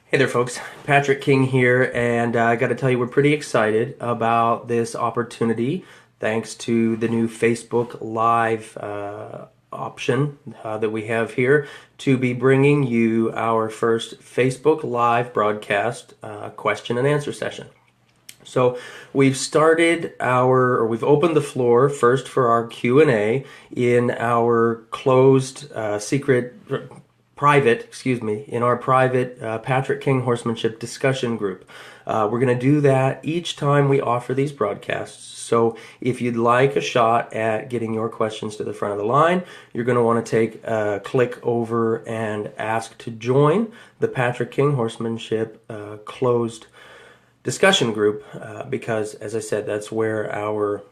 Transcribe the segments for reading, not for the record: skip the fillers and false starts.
Hey there, folks. Patrick King here, and I got to tell you, we're pretty excited about this opportunity thanks to the new Facebook Live option that we have here to be bringing you our first Facebook Live broadcast question and answer session. So we've we've opened the floor first for our Q&A in our closed, in our private Patrick King Horsemanship discussion group. We're going to do that each time we offer these broadcasts. So if you'd like a shot at getting your questions to the front of the line, you're going to want to take a click over and ask to join the Patrick King Horsemanship closed discussion group, because, as I said, that's where our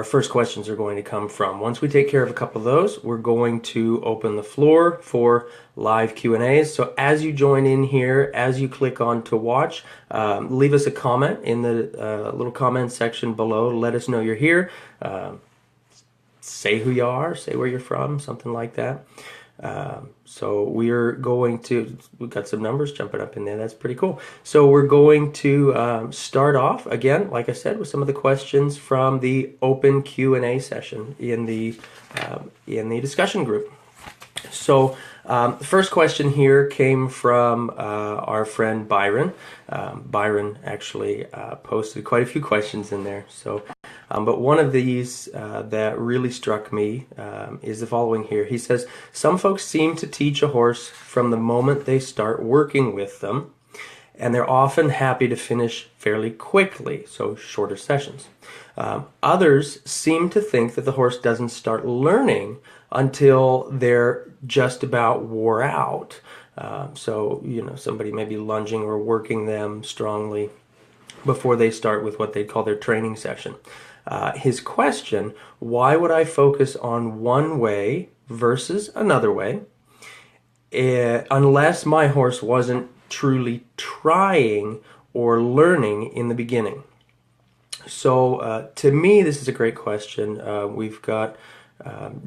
first questions are going to come from. Once we take care of a couple of those, we're going to open the floor for live Q&As. So as you join in here, as you click on to watch, leave us a comment in the little comment section below. Let us know you're here. Say who you are, say where you're from, something like that. So we've got some numbers jumping up in there. That's pretty cool. So we're going to start off again, like I said, with some of the questions from the open Q&A session in the discussion group. So the first question here came from our friend Byron. Byron actually posted quite a few questions in there. So, but one of these that really struck me is the following here. He says, some folks seem to teach a horse from the moment they start working with them, and they're often happy to finish fairly quickly, so shorter sessions. Others seem to think that the horse doesn't start learning until they're just about wore out. So, somebody may be lunging or working them strongly before they start with what they call their training session. His question, why would I focus on one way versus another way unless my horse wasn't truly trying or learning in the beginning? So to me, this is a great question. We've got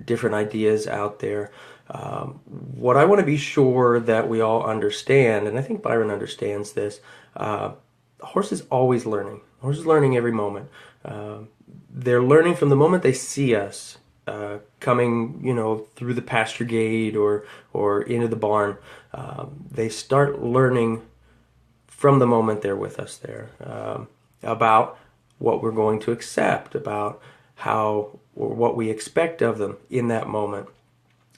different ideas out there. What I want to be sure that we all understand, and I think Byron understands this, the horse is always learning. The horse is learning every moment. They're learning from the moment they see us coming, through the pasture gate or into the barn. They start learning from the moment they're with us there about what we're going to accept, about how or what we expect of them in that moment.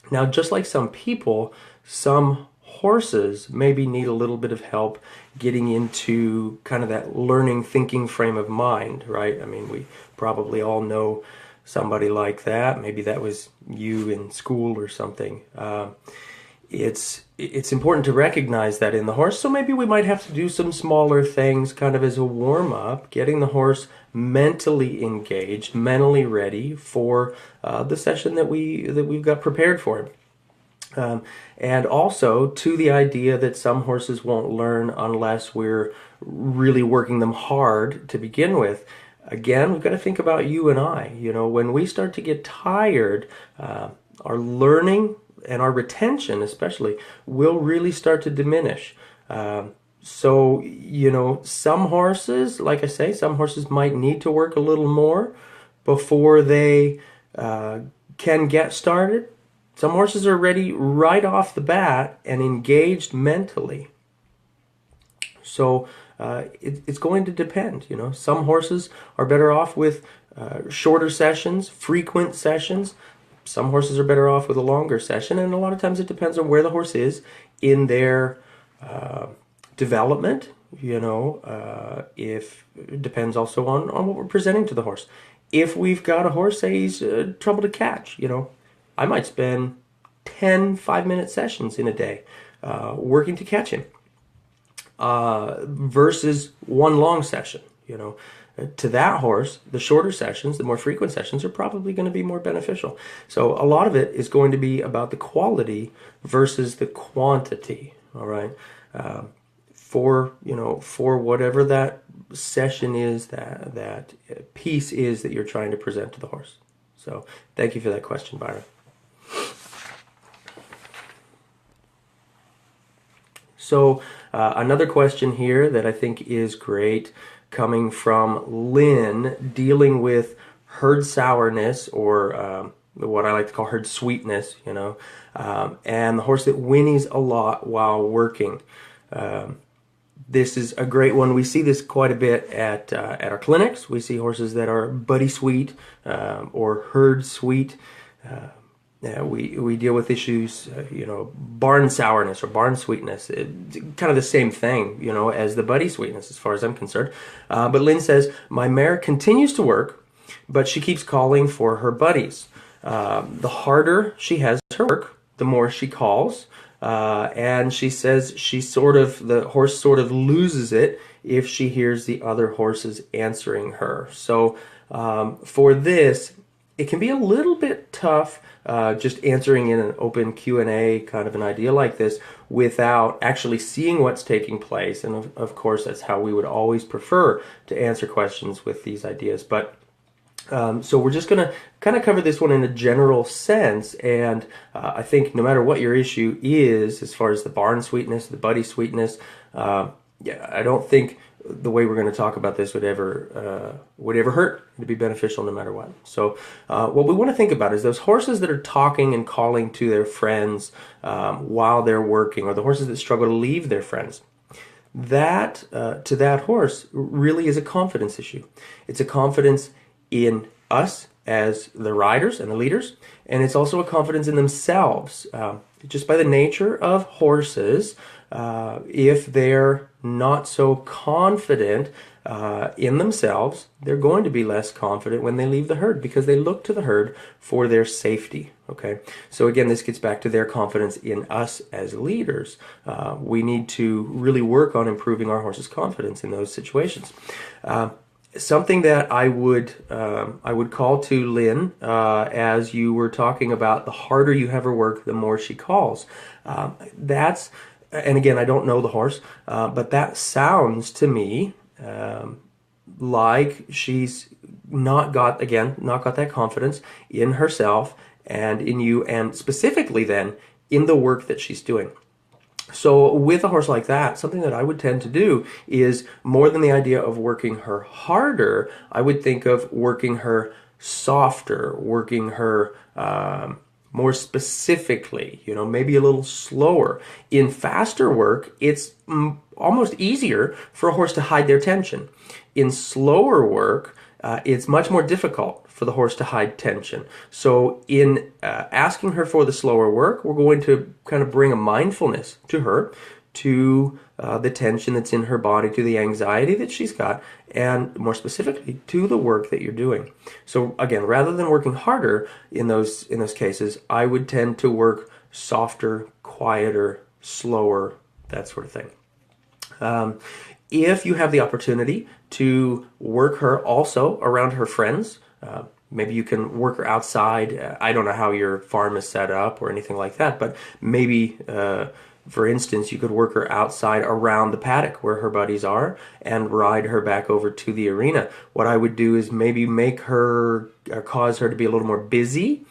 Now, just like some people, some horses maybe need a little bit of help getting into kind of that learning thinking frame of mind, right? I mean, we probably all know somebody like that. Maybe that was you in school or something. It's important to recognize that in the horse, so maybe we might have to do some smaller things kind of as a warm-up, getting the horse mentally engaged, mentally ready for the session that we've got prepared for him. And also to the idea that some horses won't learn unless we're really working them hard to begin with. Again, we've got to think about you and I. When we start to get tired, our learning and our retention especially will really start to diminish. So, some horses, like I say, some horses might need to work a little more before they can get started. Some horses are ready right off the bat and engaged mentally. So it's going to depend. Some horses are better off with shorter sessions, frequent sessions. Some horses are better off with a longer session, and a lot of times it depends on where the horse is in their development. If it depends also on what we're presenting to the horse. If we've got a horse, say he's trouble to catch, I might spend 10 5-minute sessions in a day working to catch him versus one long session. To that horse, the shorter sessions, the more frequent sessions are probably going to be more beneficial. So a lot of it is going to be about the quality versus the quantity. All right, for whatever that session is, that piece is that you're trying to present to the horse. So thank you for that question, Byron. So another question here that I think is great, coming from Lynn, dealing with herd sourness, or what I like to call herd sweetness, and the horse that whinnies a lot while working. This is a great one. We see this quite a bit at our clinics. We see horses that are buddy sweet or herd sweet. We deal with issues, barn sourness or barn sweetness. Kind of the same thing, as the buddy sweetness, as far as I'm concerned. But Lynn says, my mare continues to work, but she keeps calling for her buddies. The harder she has her work, the more she calls. And she says the horse sort of loses it if she hears the other horses answering her. So for this, it can be a little bit tough just answering in an open Q&A kind of an idea like this without actually seeing what's taking place. And of course, that's how we would always prefer to answer questions with these ideas. But so we're just going to kind of cover this one in a general sense, and I think no matter what your issue is, as far as the barn sweetness, the buddy sweetness, I don't think the way we're going to talk about this would ever hurt. It'd be beneficial no matter what. So what we want to think about is those horses that are talking and calling to their friends while they're working, or the horses that struggle to leave their friends. That, to that horse, really is a confidence issue. It's a confidence in us as the riders and the leaders, and it's also a confidence in themselves. Just by the nature of horses, if they're not so confident in themselves, they're going to be less confident when they leave the herd, because they look to the herd for their safety. Okay, so again, this gets back to their confidence in us as leaders. We need to really work on improving our horse's confidence in those situations. Something that I would call to Lynn, as you were talking about, the harder you have her work, the more she calls. And again, I don't know the horse, but that sounds to me like she's not got that confidence in herself and in you, and specifically then in the work that she's doing. So with a horse like that, something that I would tend to do is, more than the idea of working her harder, I would think of working her softer, working her more specifically, maybe a little slower. In faster work, it's almost easier for a horse to hide their tension. In slower work, it's much more difficult for the horse to hide tension. So in asking her for the slower work, we're going to kind of bring a mindfulness to her, to the tension that's in her body, to the anxiety that she's got, and more specifically to the work that you're doing. So again, rather than working harder in those cases, I would tend to work softer, quieter, slower, that sort of thing. If you have the opportunity to work her also around her friends, maybe you can work her outside. I don't know how your farm is set up or anything like that, but maybe, for instance, you could work her outside around the paddock where her buddies are and ride her back over to the arena. What I would do is maybe cause her to be a little more busy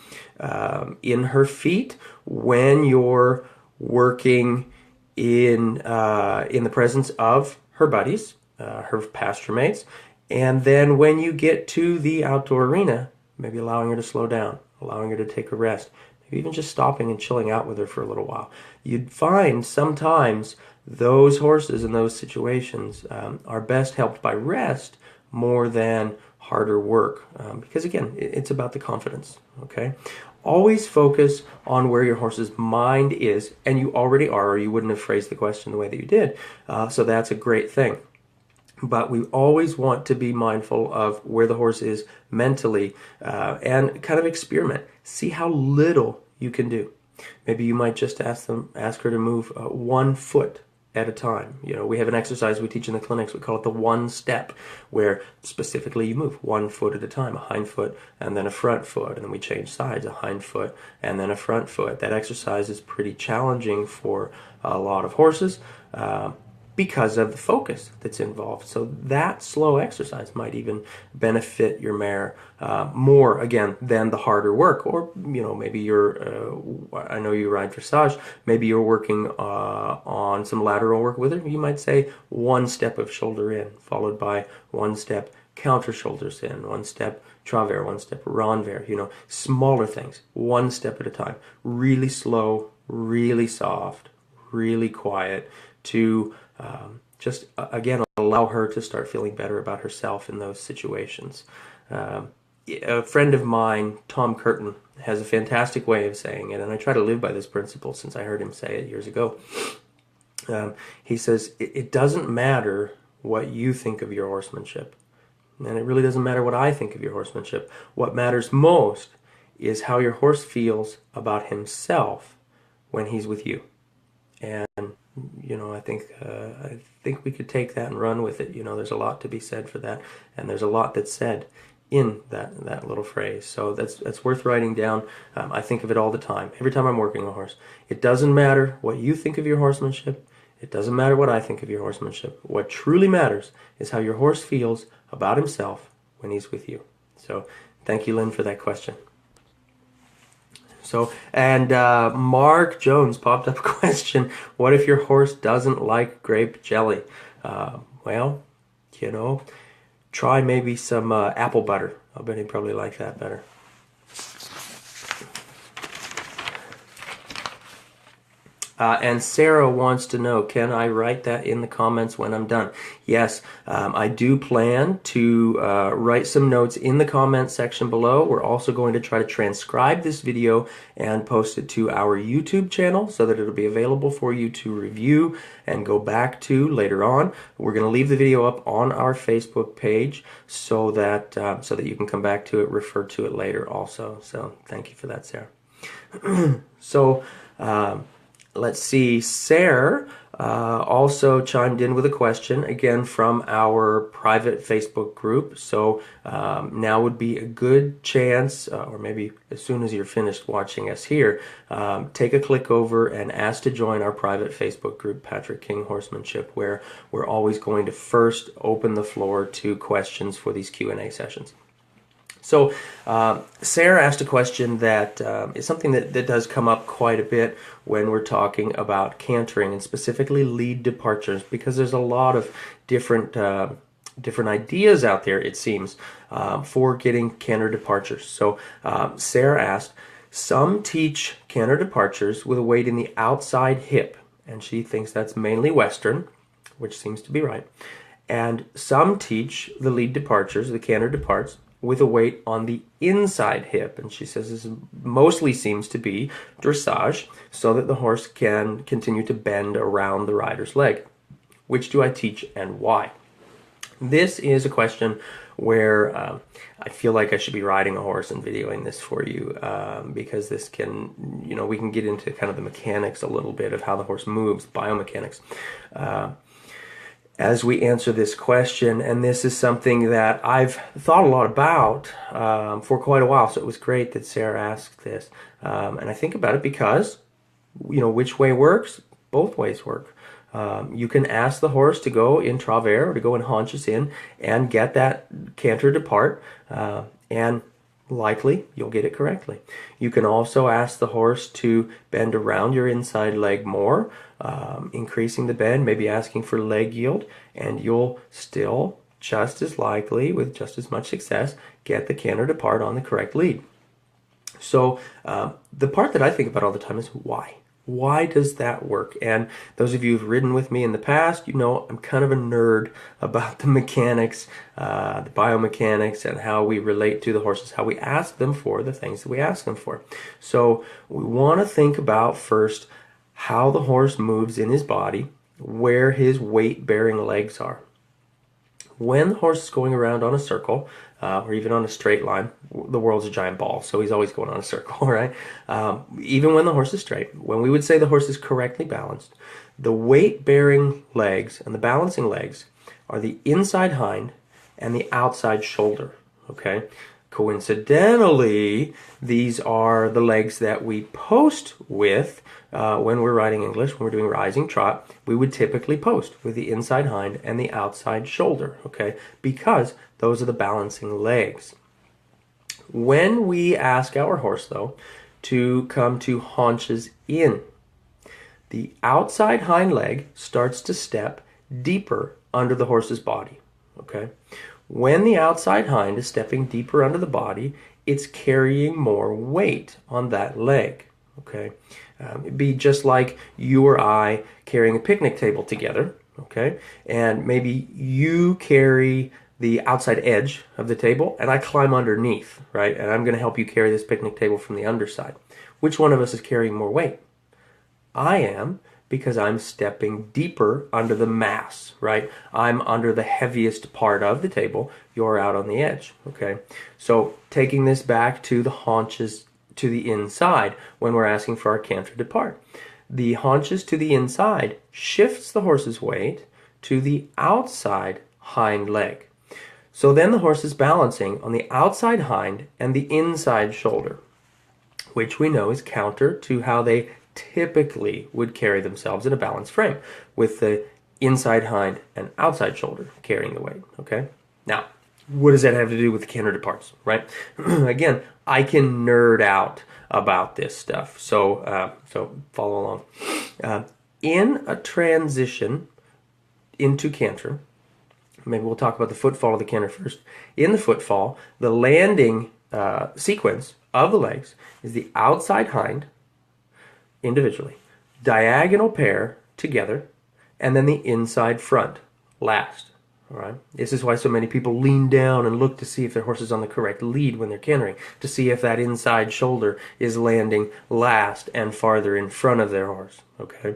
in her feet when you're working in the presence of her buddies, her pasture mates, and then when you get to the outdoor arena, maybe allowing her to slow down, allowing her to take a rest, maybe even just stopping and chilling out with her for a little while. You'd find sometimes those horses in those situations are best helped by rest more than harder work, because again, it's about the confidence. Okay, always focus on where your horse's mind is, and you already are, or you wouldn't have phrased the question the way that you did. So that's a great thing. But we always want to be mindful of where the horse is mentally, and kind of experiment. See how little you can do. Maybe you might just ask her to move 1 foot at a time. We have an exercise we teach in the clinics. We call it the 1 step, where specifically you move 1 foot at a time, a hind foot and then a front foot, and then we change sides, a hind foot and then a front foot. That exercise is pretty challenging for a lot of horses. because of the focus that's involved. So that slow exercise might even benefit your mare more, again, than the harder work. Or, maybe I know you ride dressage, maybe you're working on some lateral work with her. You might say one step of shoulder in, followed by one step counter shoulders in, one step travers, one step renvers, smaller things, one step at a time, really slow, really soft, really quiet, to just, again, allow her to start feeling better about herself in those situations. A friend of mine, Tom Curtin, has a fantastic way of saying it, and I try to live by this principle since I heard him say it years ago. He says, it doesn't matter what you think of your horsemanship, and it really doesn't matter what I think of your horsemanship. What matters most is how your horse feels about himself when he's with you. And I think we could take that and run with it. There's a lot to be said for that, and there's a lot that's said in that little phrase. So that's worth writing down. I think of it all the time, every time I'm working a horse. It doesn't matter what you think of your horsemanship. It doesn't matter what I think of your horsemanship. What truly matters is how your horse feels about himself when he's with you. So thank you, Lynn, for that question. So, and Mark Jones popped up a question: what if your horse doesn't like grape jelly? Well, try maybe some apple butter. I bet he'd probably like that better. And Sarah wants to know, can I write that in the comments when I'm done? Yes, I do plan to write some notes in the comments section below. We're also going to try to transcribe this video and post it to our YouTube channel so that it'll be available for you to review and go back to later on. We're going to leave the video up on our Facebook page so that you can come back to it, refer to it later also. So thank you for that, Sarah. So, let's see, Sarah also chimed in with a question, again from our private Facebook group. So now would be a good chance, or maybe as soon as you're finished watching us here, take a click over and ask to join our private Facebook group, Patrick King Horsemanship, where we're always going to first open the floor to questions for these Q&A sessions. So Sarah asked a question that is something that does come up quite a bit when we're talking about cantering, and specifically lead departures, because there's a lot of different ideas out there, it seems, for getting canter departures. So Sarah asked, some teach canter departures with a weight in the outside hip, and she thinks that's mainly Western, which seems to be right. And some teach the lead departures, the canter departs, with a weight on the inside hip, and she says this mostly seems to be dressage, so that the horse can continue to bend around the rider's leg. Which do I teach and why? This is a question where I feel like I should be riding a horse and videoing this for you, because this can, we can get into kind of the mechanics a little bit of how the horse moves, biomechanics. As we answer this question, and this is something that I've thought a lot about for quite a while, so it was great that Sarah asked this. And I think about it because, which way works? Both ways work. You can ask the horse to go in travers, or to go in haunches in, and get that canter depart, and likely you'll get it correctly. You can also ask the horse to bend around your inside leg more, increasing the bend, maybe asking for leg yield, and you'll still just as likely, with just as much success, get the canter depart on the correct lead. So the part that I think about all the time is why. Why does that work? And those of you who've ridden with me in the past, I'm kind of a nerd about the mechanics, the biomechanics, and how we relate to the horses, how we ask them for the things that we ask them for. So we want to think about first how the horse moves in his body, where his weight-bearing legs are. When the horse is going around on a circle, or even on a straight line, the world's a giant ball, so he's always going on a circle, right? Even when the horse is straight, when we would say the horse is correctly balanced, the weight-bearing legs and the balancing legs are the inside hind and the outside shoulder, okay? Coincidentally, these are the legs that we post with when we're riding English, when we're doing rising trot. We would typically post with the inside hind and the outside shoulder, okay? Because those are the balancing legs. When we ask our horse, though, to come to haunches in, the outside hind leg starts to step deeper under the horse's body, okay? When the outside hind is stepping deeper under the body, it's carrying more weight on that leg, okay? It'd be just like you or I carrying a picnic table together, okay? And maybe you carry the outside edge of the table and I climb underneath, right? And I'm going to help you carry this picnic table from the underside. Which one of us is carrying more weight? I am, because I'm stepping deeper under the mass, right? I'm under the heaviest part of the table. You're out on the edge, okay? So taking this back to the haunches to the inside when we're asking for our canter depart. The haunches to the inside shifts the horse's weight to the outside hind leg. So then the horse is balancing on the outside hind and the inside shoulder, which we know is counter to how they typically would carry themselves in a balanced frame, with the inside hind and outside shoulder carrying the weight, okay? Now, what does that have to do with the canter departs, right? Again, I can nerd out about this stuff, so follow along. In a transition into canter, maybe we'll talk about the footfall of the canter first. In the footfall, the landing sequence of the legs is the outside hind individually, diagonal pair together, and then the inside front last. All right. This is why so many people lean down and look to see if their horse is on the correct lead when they're cantering, to see if that inside shoulder is landing last and farther in front of their horse. Okay.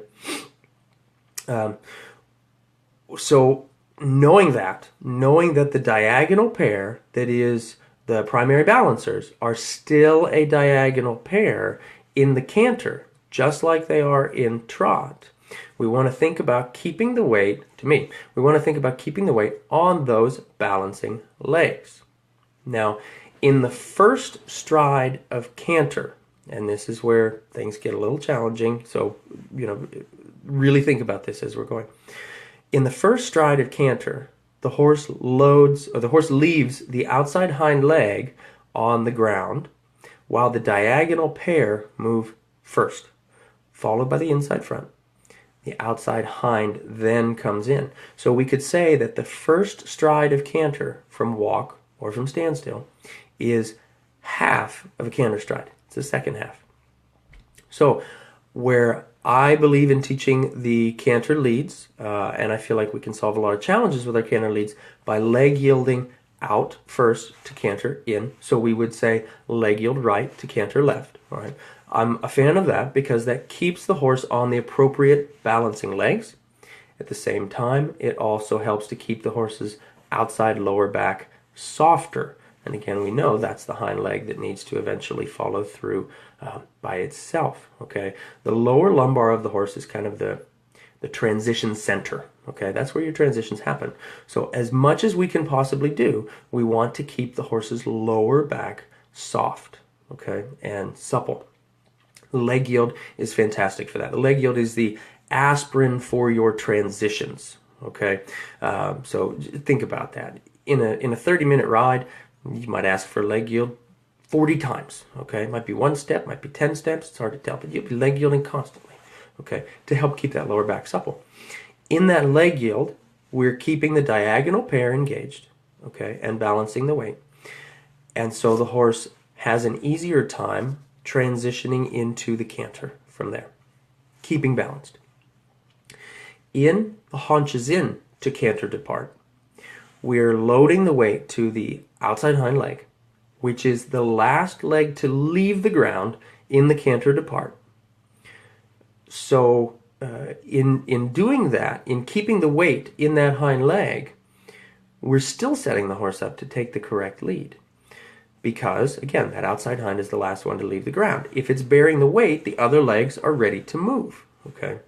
So knowing that the diagonal pair that is the primary balancers are still a diagonal pair in the canter, just like they are in trot, we want to think about keeping the weight, we want to think about keeping the weight on those balancing legs. Now, in the first stride of canter, and this is where things get a little challenging, so, really think about this as we're going. In the first stride of canter, the horse leaves the outside hind leg on the ground, while the diagonal pair move first, followed by the inside front. The outside hind then comes in. So we could say that the first stride of canter from walk or from standstill is half of a canter stride. It's the second half. So where I believe in teaching the canter leads, and I feel like we can solve a lot of challenges with our canter leads by leg yielding out first to canter in. So we would say leg yield right to canter left. All right. I'm a fan of that because that keeps the horse on the appropriate balancing legs. At the same time, it also helps to keep the horse's outside lower back softer. And again, we know that's the hind leg that needs to eventually follow through by itself. Okay, the lower lumbar of the horse is kind of the transition center. Okay, that's where your transitions happen. So as much as we can possibly do, we want to keep the horse's lower back soft, okay, and supple. The leg yield is fantastic for that. The leg yield is the aspirin for your transitions. Okay, so think about that. In a 30-minute ride, you might ask for leg yield 40 times. Okay, it might be one step, might be 10 steps. It's hard to tell, but you'll be leg yielding constantly. Okay, to help keep that lower back supple. In that leg yield, we're keeping the diagonal pair engaged. Okay, and balancing the weight, and so the horse has an easier time transitioning into the canter from there, keeping balanced. In the haunches in to canter depart, we're loading the weight to the outside hind leg, which is the last leg to leave the ground in the canter depart. So in doing that, in keeping the weight in that hind leg, we're still setting the horse up to take the correct lead. Because, again, that outside hind is the last one to leave the ground. If it's bearing the weight, the other legs are ready to move. Okay.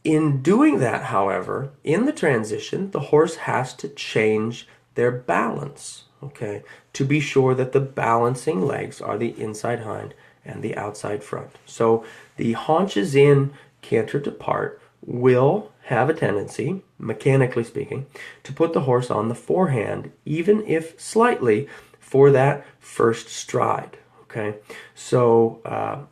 In doing that, however, in the transition, the horse has to change their balance. Okay. to be sure that the balancing legs are the inside hind and the outside front. So the haunches in canter depart will have a tendency, mechanically speaking, to put the horse on the forehand, even if slightly, for that first stride. Okay, so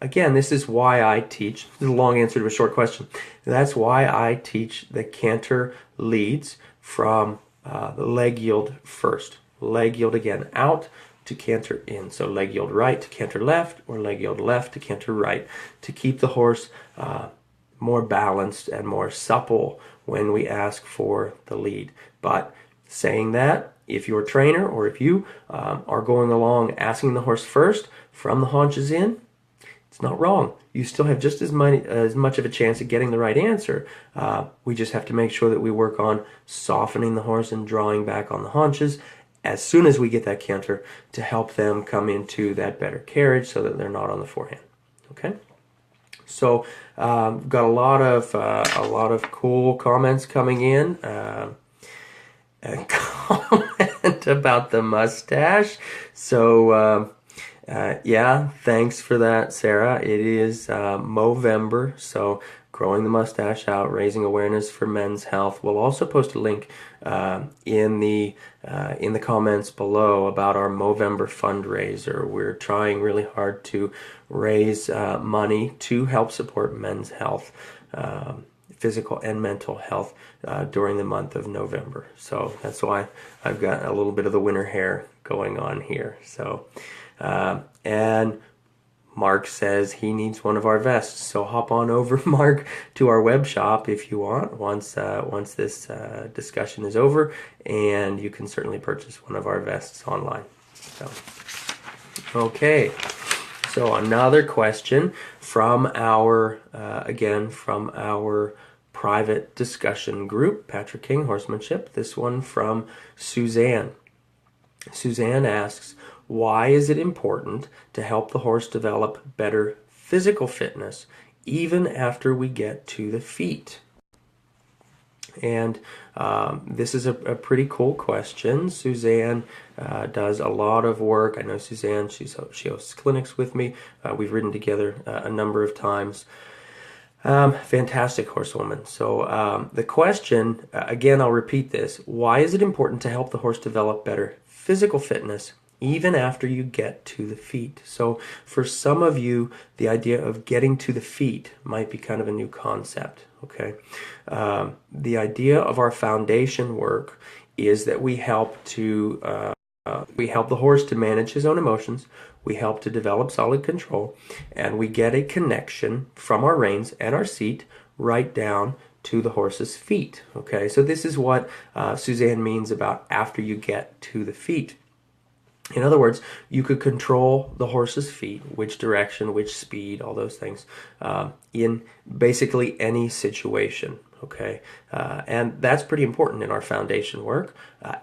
again, this is why I teach. This is a long answer to a short question. That's why I teach the canter leads from the leg yield first. Leg yield again out to canter in. So leg yield right to canter left, or leg yield left to canter right, to keep the horse more balanced and more supple when we ask for the lead. But saying that, if your trainer or if you are going along asking the horse first from the haunches in, it's not wrong. You still have just as much of a chance of getting the right answer. We just have to make sure that we work on softening the horse and drawing back on the haunches as soon as we get that canter, to help them come into that better carriage so that they're not on the forehand. Okay? So got a lot of cool comments coming in. A comment about the mustache. So yeah, thanks for that, Sarah. It is Movember, so growing the mustache out, raising awareness for men's health. We'll also post a link in the comments below about our Movember fundraiser. We're trying really hard to raise money to help support men's health, physical and mental health during the month of November. So that's why I've got a little bit of the winter hair going on here. So and Mark says he needs one of our vests, so hop on over, Mark, to our web shop if you want, once this discussion is over, and you can certainly purchase one of our vests online. So, okay, so another question from our private discussion group, Patrick King Horsemanship. This one from Suzanne. Suzanne asks, why is it important to help the horse develop better physical fitness even after we get to the feet? And this is a pretty cool question. Suzanne does a lot of work. I know Suzanne, she hosts clinics with me. We've ridden together a number of times. Fantastic horsewoman. So the question, again, I'll repeat this. Why is it important to help the horse develop better physical fitness even after you get to the feet? So for some of you, the idea of getting to the feet might be kind of a new concept, okay? The idea of our foundation work is that we help the horse to manage his own emotions, we help to develop solid control, and we get a connection from our reins and our seat right down to the horse's feet, okay? So this is what Suzanne means about after you get to the feet. In other words, you could control the horse's feet, which direction, which speed, all those things, in basically any situation, okay? And that's pretty important in our foundation work,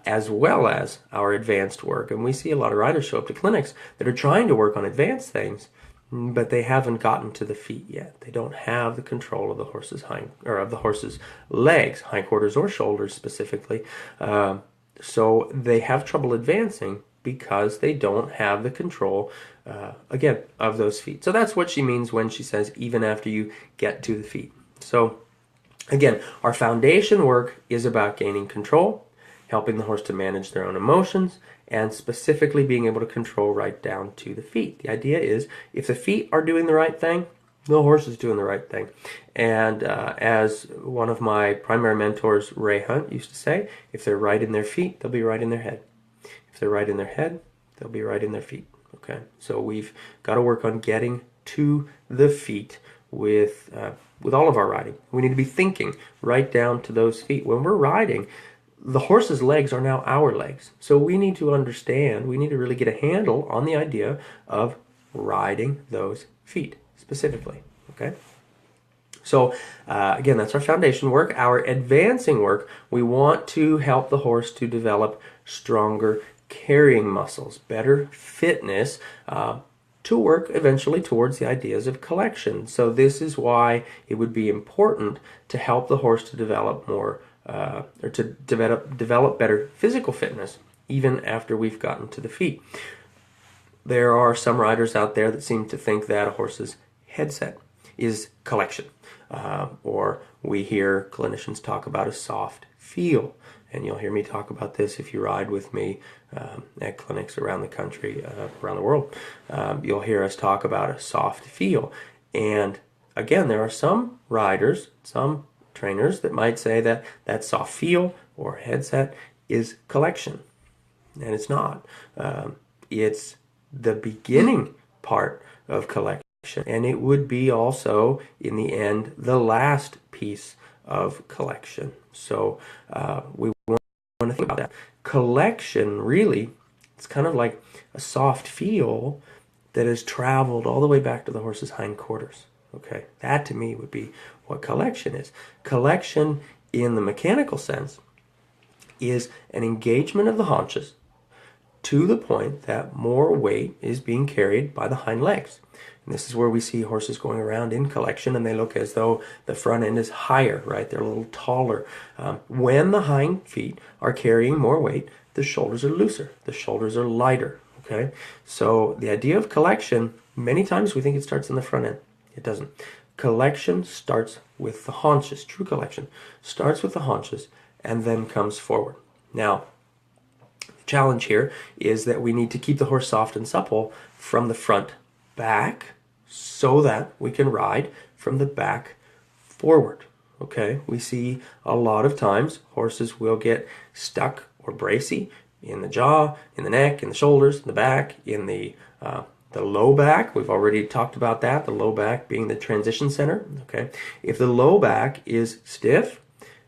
as well as our advanced work. And we see a lot of riders show up to clinics that are trying to work on advanced things, but they haven't gotten to the feet yet. They don't have the control of the horse's legs, hindquarters or shoulders specifically. So they have trouble advancing because they don't have the control, again, of those feet. So that's what she means when she says, even after you get to the feet. So again, our foundation work is about gaining control, helping the horse to manage their own emotions, and specifically being able to control right down to the feet. The idea is, if the feet are doing the right thing, the horse is doing the right thing. And as one of my primary mentors, Ray Hunt, used to say, if they're right in their feet, they'll be right in their head. If they're right in their head, they'll be right in their feet. Okay, so we've got to work on getting to the feet with all of our riding. We need to be thinking right down to those feet. When we're riding, the horse's legs are now our legs. So we need to understand, we need to really get a handle on the idea of riding those feet specifically. Okay. So again, that's our foundation work. Our advancing work, we want to help the horse to develop stronger carrying muscles, better fitness, to work eventually towards the ideas of collection. So this is why it would be important to help the horse to develop more, or to develop better physical fitness, even after we've gotten to the feet. There are some riders out there that seem to think that a horse's headset is collection. Or we hear clinicians talk about a soft feel. And you'll hear me talk about this if you ride with me at clinics around the country, around the world. You'll hear us talk about a soft feel. And again, there are some riders, some trainers that might say that that soft feel or headset is collection. And it's not. It's the beginning part of collection. And it would be also, in the end, the last piece of collection. So we want to think about that. Collection, really, it's kind of like a soft feel that has traveled all the way back to the horse's hindquarters. Okay, that to me would be what collection is. Collection, in the mechanical sense, is an engagement of the haunches to the point that more weight is being carried by the hind legs. And this is where we see horses going around in collection, and they look as though the front end is higher, right? They're a little taller. When the hind feet are carrying more weight, the shoulders are looser. The shoulders are lighter, okay? So the idea of collection, many times we think it starts in the front end. It doesn't. Collection starts with the haunches. True collection starts with the haunches and then comes forward. Now, the challenge here is that we need to keep the horse soft and supple from the front back so that we can ride from the back forward. Okay, we see a lot of times horses will get stuck or bracy in the jaw, in the neck, in the shoulders, in the back, in the low back. We've already talked about that, the low back being the transition center. Okay, if the low back is stiff,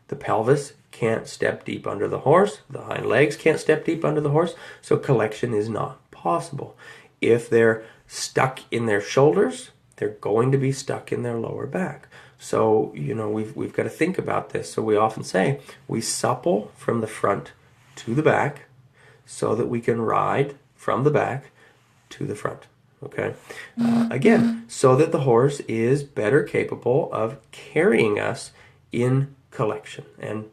the pelvis can't step deep under the horse, the hind legs can't step deep under the horse, so collection is not possible. If they're stuck in their shoulders, they're going to be stuck in their lower back. So, you know, we've got to think about this. So we often say we supple from the front to the back so that we can ride from the back to the front. Okay. Again, so that the horse is better capable of carrying us in collection and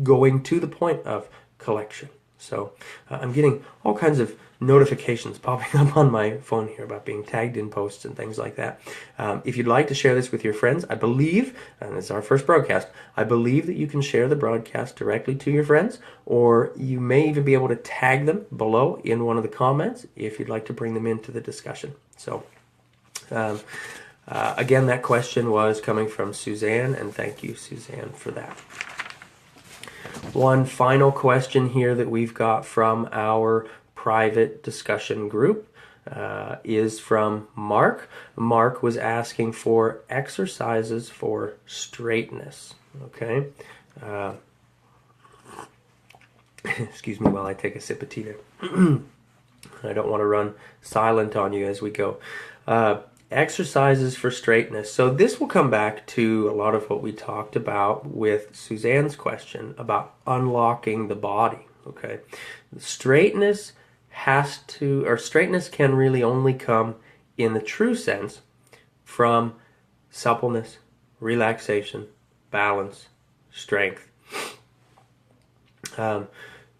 going to the point of collection. So I'm getting all kinds of notifications popping up on my phone here about being tagged in posts and things like that. If you'd like to share this with your friends, I believe, and it's our first broadcast, I believe that you can share the broadcast directly to your friends, or you may even be able to tag them below in one of the comments if you'd like to bring them into the discussion. So again, that question was coming from Suzanne, and thank you, Suzanne, for that. One final question here that we've got from our private discussion group is from Mark. Mark was asking for exercises for straightness. Okay. Excuse me while I take a sip of tea there. I don't want to run silent on you as we go. Exercises for straightness. So this will come back to a lot of what we talked about with Suzanne's question about unlocking the body. Okay. Straightness straightness can really only come in the true sense from suppleness, relaxation, balance, strength.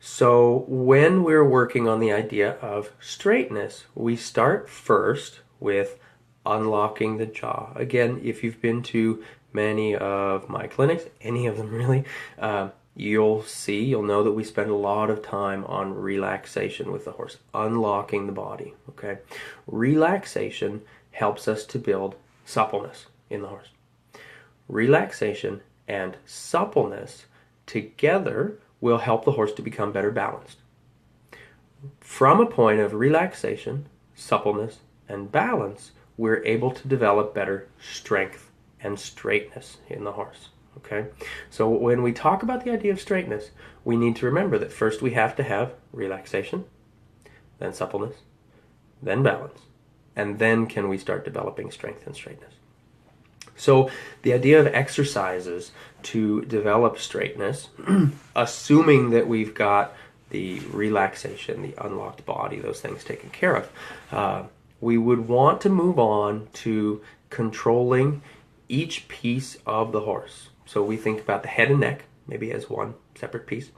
So when we're working on the idea of straightness, we start first with unlocking the jaw. Again, if you've been to many of my clinics, any of them really, you'll know that we spend a lot of time on relaxation with the horse, unlocking the body. Okay, relaxation helps us to build suppleness in the horse. Relaxation and suppleness together will help the horse to become better balanced. From a point of relaxation, suppleness, and balance, we're able to develop better strength and straightness in the horse. Okay, so when we talk about the idea of straightness, we need to remember that first we have to have relaxation, then suppleness, then balance, and then can we start developing strength and straightness. So the idea of exercises to develop straightness, assuming that we've got the relaxation, the unlocked body, those things taken care of, we would want to move on to controlling each piece of the horse. So we think about the head and neck, maybe as one separate piece,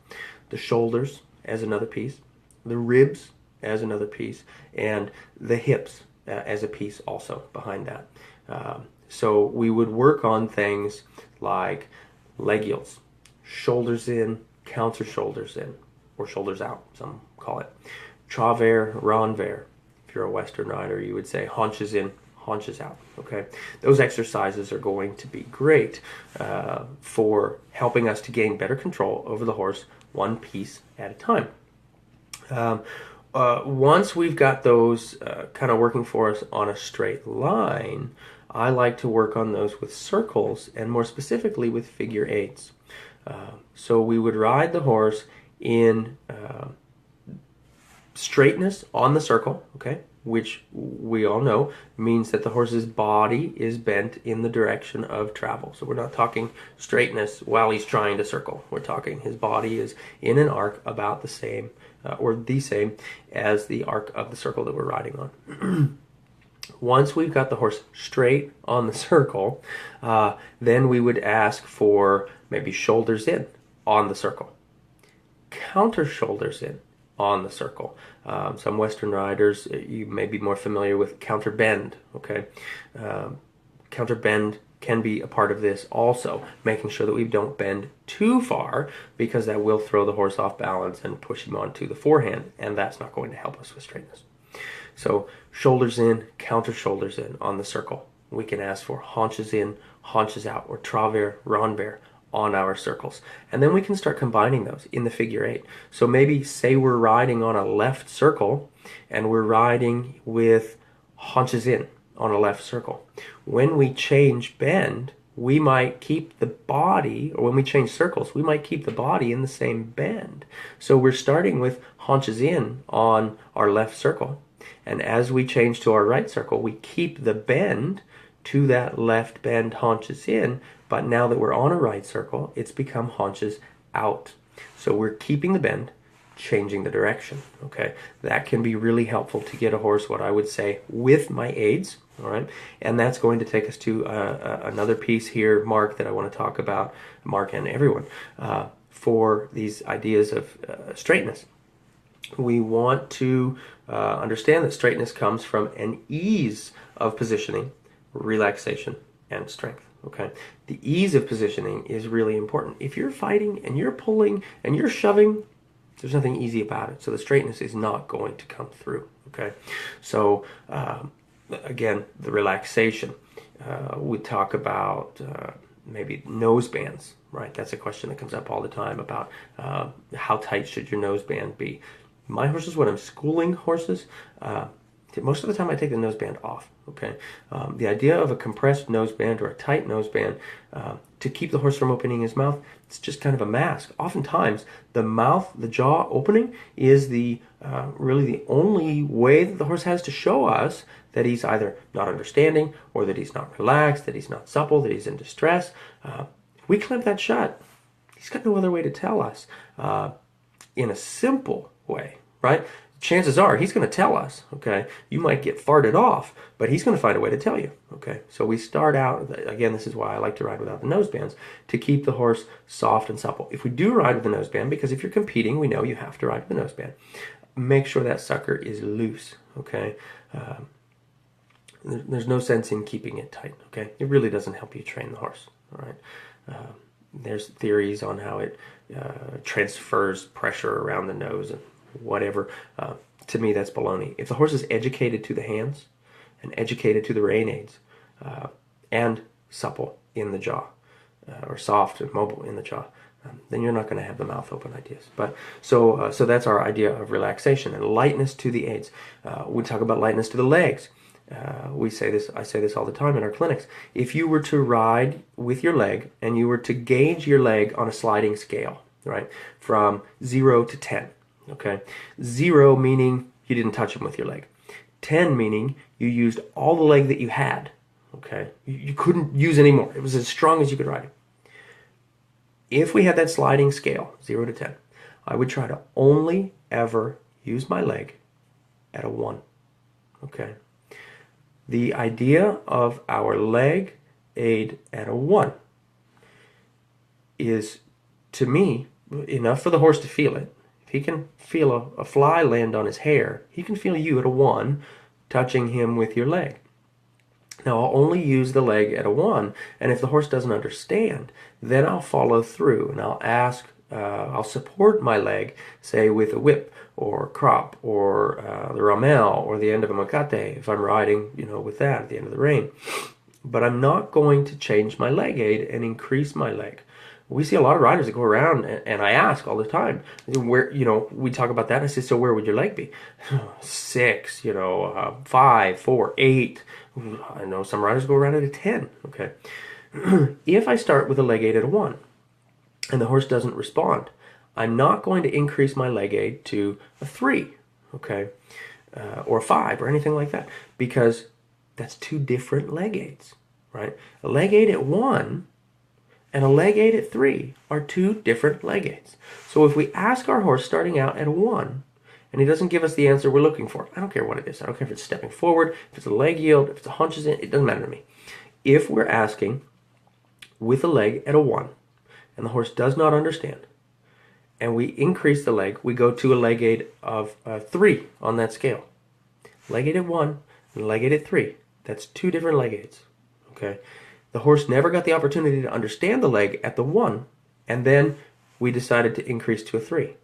the shoulders as another piece, the ribs as another piece, and the hips as a piece also behind that. So we would work on things like leg yields, shoulders in, counter shoulders in, or shoulders out, some call it. Travers, renvers. If you're a Western rider, you would say haunches in, haunches out. Okay, those exercises are going to be great for helping us to gain better control over the horse, one piece at a time. Once we've got those kind of working for us on a straight line, I like to work on those with circles, and more specifically with figure eights. So we would ride the horse in straightness on the circle, okay, which we all know means that the horse's body is bent in the direction of travel. So we're not talking straightness while he's trying to circle. We're talking his body is in an arc about the same or the same as the arc of the circle that we're riding on. Once we've got the horse straight on the circle, then we would ask for maybe shoulders in on the circle, counter shoulders in on the circle. Some Western riders, you may be more familiar with counter bend, okay? Counter bend can be a part of this also, making sure that we don't bend too far, because that will throw the horse off balance and push him onto the forehand, and that's not going to help us with straightness. So shoulders in, counter shoulders in on the circle. We can ask for haunches in, haunches out, or travers, renvers on our circles. And then we can start combining those in the figure eight. So maybe say we're riding on a left circle and we're riding with haunches in on a left circle. When we change bend, we might keep the body, or when we change circles, we might keep the body in the same bend. So we're starting with haunches in on our left circle. And as we change to our right circle, we keep the bend to that left bend, haunches in, but now that we're on a right circle, it's become haunches out. So we're keeping the bend, changing the direction, okay? That can be really helpful to get a horse, what I would say, with my aids, all right? And that's going to take us to another piece here, Mark, that I want to talk about, Mark and everyone, for these ideas of straightness. We want to understand that straightness comes from an ease of positioning, relaxation, and strength. Okay, the ease of positioning is really important. If you're fighting and you're pulling and you're shoving, there's nothing easy about it. So the straightness is not going to come through. Okay, so again, the relaxation. We talk about maybe nose bands, right? That's a question that comes up all the time about how tight should your nose band be. My horses, when I'm schooling horses, most of the time I take the noseband off, okay? The idea of a compressed noseband or a tight noseband to keep the horse from opening his mouth, it's just kind of a mask. Oftentimes, the mouth, the jaw opening is really the only way that the horse has to show us that he's either not understanding or that he's not relaxed, that he's not supple, that he's in distress. If we clamp that shut, he's got no other way to tell us in a simple way, right? Chances are he's going to tell us, okay? You might get farted off, but he's going to find a way to tell you, okay? So we start out, again, this is why I like to ride without the nosebands, to keep the horse soft and supple. If we do ride with the noseband, because if you're competing, we know you have to ride with the noseband, make sure that sucker is loose, okay? There's no sense in keeping it tight, okay? It really doesn't help you train the horse, all right? There's theories on how it transfers pressure around the nose and whatever. To me, that's baloney. If the horse is educated to the hands and educated to the rein aids and supple in the jaw or soft and mobile in the jaw, then you're not going to have the mouth open ideas. But so that's our idea of relaxation and lightness to the aids. We talk about lightness to the legs. I say this all the time in our clinics. If you were to ride with your leg and you were to gauge your leg on a sliding scale, right, from 0 to 10, okay, 0 meaning you didn't touch him with your leg, 10 meaning you used all the leg that you had, okay, you couldn't use any more. It was as strong as you could ride him. If we had that sliding scale, 0 to 10, I would try to only ever use my leg at a 1, okay. The idea of our leg aid at a 1 is, to me, enough for the horse to feel it. he can feel a fly land on his hair, he can feel you at a 1 touching him with your leg. Now, I'll only use the leg at a 1, and if the horse doesn't understand, then I'll follow through, and I'll support my leg, say with a whip or crop or the ramel or the end of a macate if I'm riding, with that at the end of the rein. But I'm not going to change my leg aid and increase my leg. We see a lot of riders that go around, and I ask all the time, where, we talk about that. I say, so where would your leg be? 6, 5, 4, 8. I know some riders go around at a 10. Okay. If I start with a leg aid at a 1 and the horse doesn't respond, I'm not going to increase my leg aid to a 3, okay, or a 5 or anything like that, because that's 2 different leg aids, right? A leg aid at 1 and a leg aid at 3 are 2 different leg aids. So if we ask our horse starting out at a 1 and he doesn't give us the answer we're looking for, I don't care what it is. I don't care if it's stepping forward, if it's a leg yield, if it's a hunches in, it doesn't matter to me. If we're asking with a leg at a 1 and the horse does not understand, and we increase the leg, we go to a leg aid of 3 on that scale. Leg aid at 1 and leg aid at 3. That's 2 different leg aids, okay? The horse never got the opportunity to understand the leg at the 1, and then we decided to increase to a 3.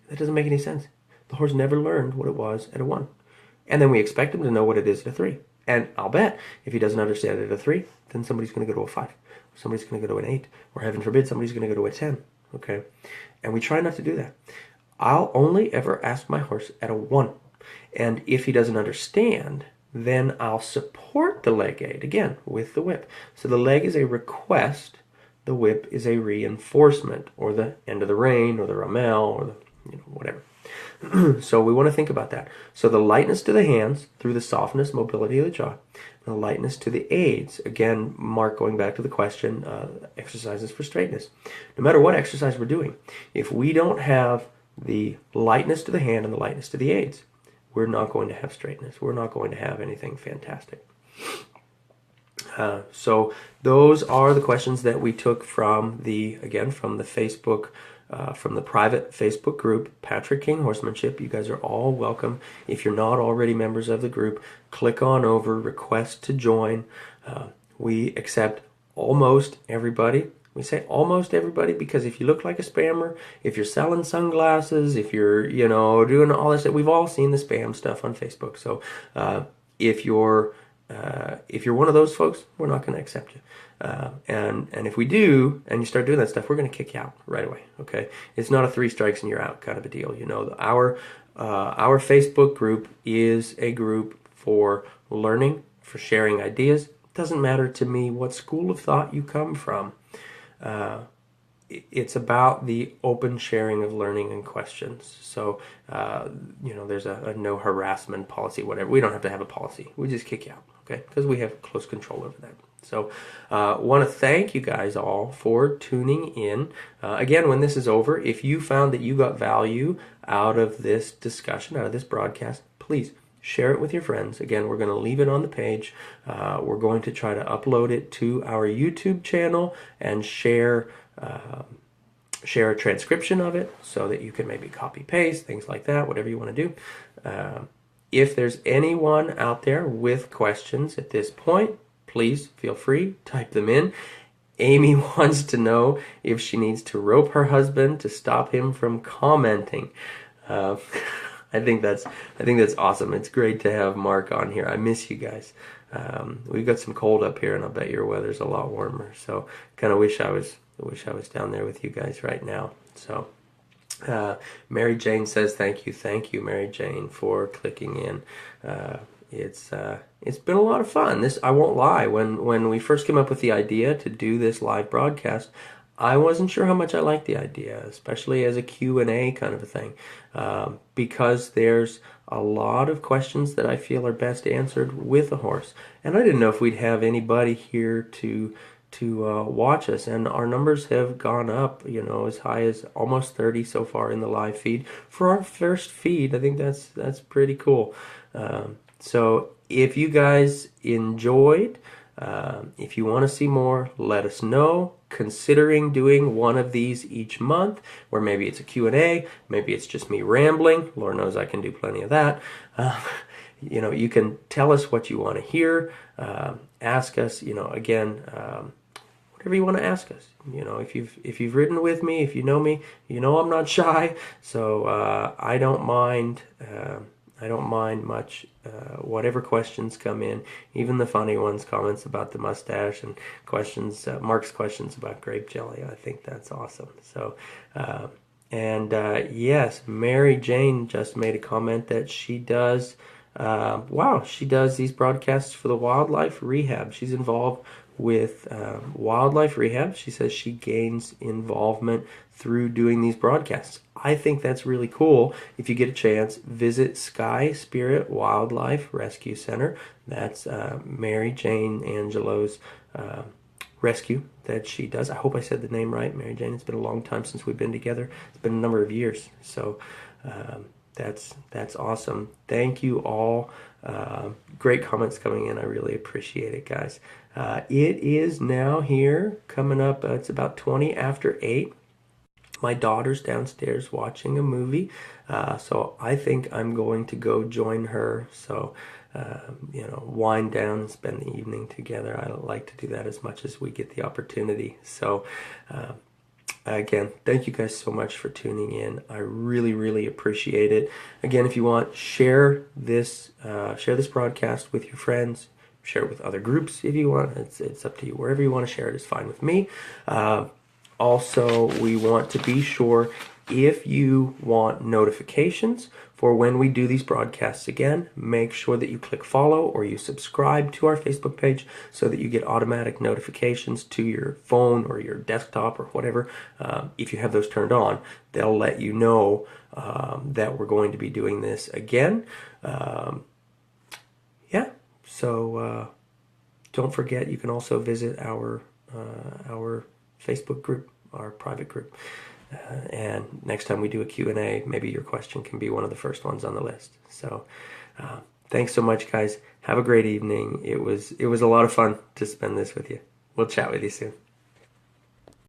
That doesn't make any sense. The horse never learned what it was at a 1. And then we expect him to know what it is at a 3. And I'll bet if he doesn't understand it at a 3, then somebody's going to go to a 5. Somebody's going to go to an 8. Or heaven forbid, somebody's going to go to a 10. Okay? And we try not to do that. I'll only ever ask my horse at a 1. And if he doesn't understand, then I'll support the leg aid, again, with the whip. So the leg is a request, the whip is a reinforcement, or the end of the rein, or the ramel, or the, whatever. So we want to think about that. So the lightness to the hands through the softness, mobility of the jaw, and the lightness to the aids. Again, Mark, going back to the question, exercises for straightness. No matter what exercise we're doing, if we don't have the lightness to the hand and the lightness to the aids, we're not going to have straightness. We're not going to have anything fantastic. So those are the questions that we took from the Facebook, from the private Facebook group, Patrick King Horsemanship. You guys are all welcome. If you're not already members of the group, click on over, request to join. We accept almost everybody. We say almost everybody because if you look like a spammer, if you're selling sunglasses, if you're, doing all this, we've all seen the spam stuff on Facebook. So if you're one of those folks, we're not going to accept you. And if we do, and you start doing that stuff, we're going to kick you out right away. Okay, it's not a 3 strikes and you're out kind of a deal. Our Facebook group is a group for learning, for sharing ideas. It doesn't matter to me what school of thought you come from. It's about the open sharing of learning and questions. So, there's a no harassment policy, whatever. We don't have to have a policy. We just kick you out, okay? Because we have close control over that. So, want to thank you guys all for tuning in. Again, when this is over, if you found that you got value out of this discussion, out of this broadcast, please share it with your friends. Again, we're going to leave it on the page. We're going to try to upload it to our YouTube channel and share a transcription of it so that you can maybe copy paste, things like that, whatever you want to do. If there's anyone out there with questions at this point, please feel free, type them in. Amy wants to know if she needs to rope her husband to stop him from commenting. I think that's awesome. It's great to have Mark on here. I miss you guys. We've got some cold up here, and I'll bet your weather's a lot warmer. So, kind of wish I was down there with you guys right now. So, Mary Jane says thank you, Mary Jane, for clicking in. It's been a lot of fun. I won't lie. When we first came up with the idea to do this live broadcast, I wasn't sure how much I liked the idea, especially as a Q&A kind of a thing, because there's a lot of questions that I feel are best answered with a horse. And I didn't know if we'd have anybody here to watch us, and our numbers have gone up, as high as almost 30 so far in the live feed. For our first feed, I think that's pretty cool. So if you guys enjoyed If you want to see more, let us know. Considering doing one of these each month, where maybe it's a Q&A, maybe it's just me rambling. Lord knows I can do plenty of that. You can tell us what you want to hear. Ask us, again, whatever you want to ask us. If you've ridden with me, if you know me, I'm not shy. So I don't mind. I don't mind much. Whatever questions come in, even the funny ones, comments about the mustache and questions, Mark's questions about grape jelly. I think that's awesome. So, yes, Mary Jane just made a comment that she does. Wow, she does these broadcasts for the wildlife rehab. She's involved with wildlife rehab. She says she gains involvement through doing these broadcasts. I think that's really cool. If you get a chance, visit Sky Spirit Wildlife Rescue Center. That's Mary Jane Angelo's rescue that she does. I hope I said the name right, Mary Jane. It's been a long time since we've been together. It's been a number of years. So that's awesome. Thank you all. Great comments coming in. I really appreciate it, guys. It is now here coming up. It's about 20 after 8. My daughter's downstairs watching a movie, so I think I'm going to go join her. So, wind down and spend the evening together. I like to do that as much as we get the opportunity. So, again, thank you guys so much for tuning in. I really, really appreciate it. Again, if you want, share this broadcast with your friends. Share it with other groups if you want. It's up to you. Wherever you want to share it is fine with me. Also, we want to be sure, if you want notifications for when we do these broadcasts again, make sure that you click follow or you subscribe to our Facebook page so that you get automatic notifications to your phone or your desktop or whatever. If you have those turned on, they'll let you know that we're going to be doing this again. So don't forget, you can also visit our Facebook group, our private group. And next time we do a Q&A, maybe your question can be one of the first ones on the list. So thanks so much, guys. Have a great evening. It was a lot of fun to spend this with you. We'll chat with you soon.